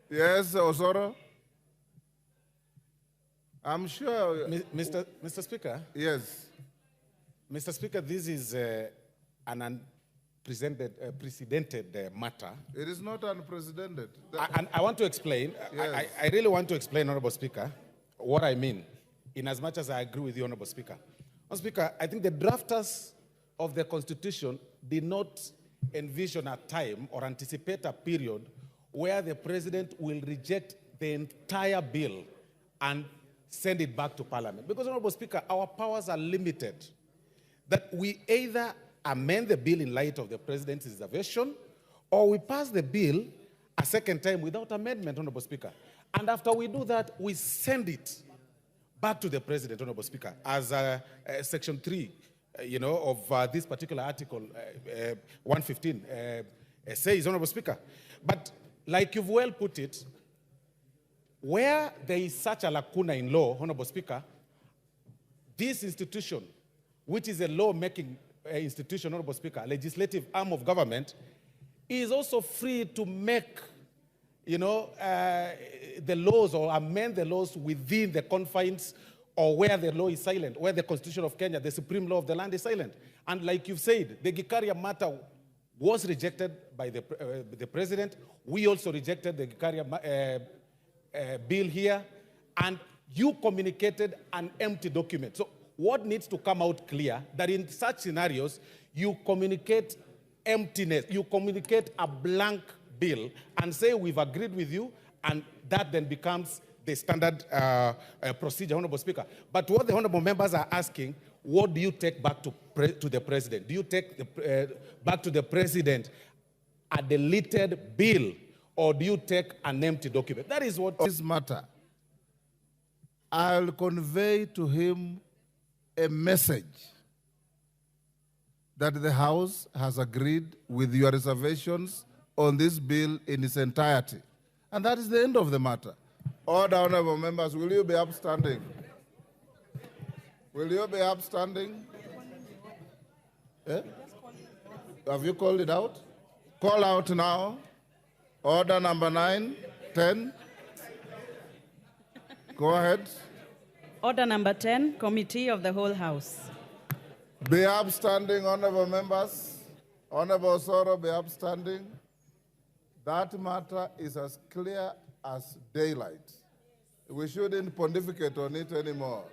Yes, Osoro? I'm sure. Mr. Speaker? Yes. Mr. Speaker, this is an unprecedented matter. It is not unprecedented. And I want to explain. Yes. I really want to explain, Honorable Speaker, what I mean, in as much as I agree with you, Honorable Speaker. Honorable Speaker, I think the drafters of the Constitution did not envision a time or anticipate a period where the President will reject the entire bill and send it back to Parliament. Because, Honorable Speaker, our powers are limited. That we either amend the bill in light of the President's reservation, or we pass the bill a second time without amendment, Honorable Speaker. And after we do that, we send it back to the President, Honorable Speaker, as Section 3, of this particular article, 115, says, Honorable Speaker. But like you've well put it, where there is such a lacuna in law, Honorable Speaker, this institution, which is a law-making institution, Honorable Speaker, legislative arm of government, is also free to make, the laws or amend the laws within the confines or where the law is silent, where the Constitution of Kenya, the supreme law of the land, is silent. And like you've said, the Gikaria matter was rejected by the President. We also rejected the Gikaria bill here, and you communicated an empty document. So what needs to come out clear, that in such scenarios, you communicate emptiness, you communicate a blank bill and say, we've agreed with you, and that then becomes the standard procedure, Honorable Speaker. But what the Honorable members are asking, what do you take back to the President? Do you take back to the President a deleted bill, or do you take an empty document? That is what this matter. I'll convey to him a message that the House has agreed with your reservations on this bill in its entirety. And that is the end of the matter. Order, honorable members, will you be upstanding? Will you be upstanding? Eh? Have you called it out? Call out now. Order number 9, 10. Go ahead. Order number 10, Committee of the Whole House. Be upstanding, honorable members. Honorable Osoro, be upstanding. That matter is as clear as daylight. We shouldn't pontificate on it anymore.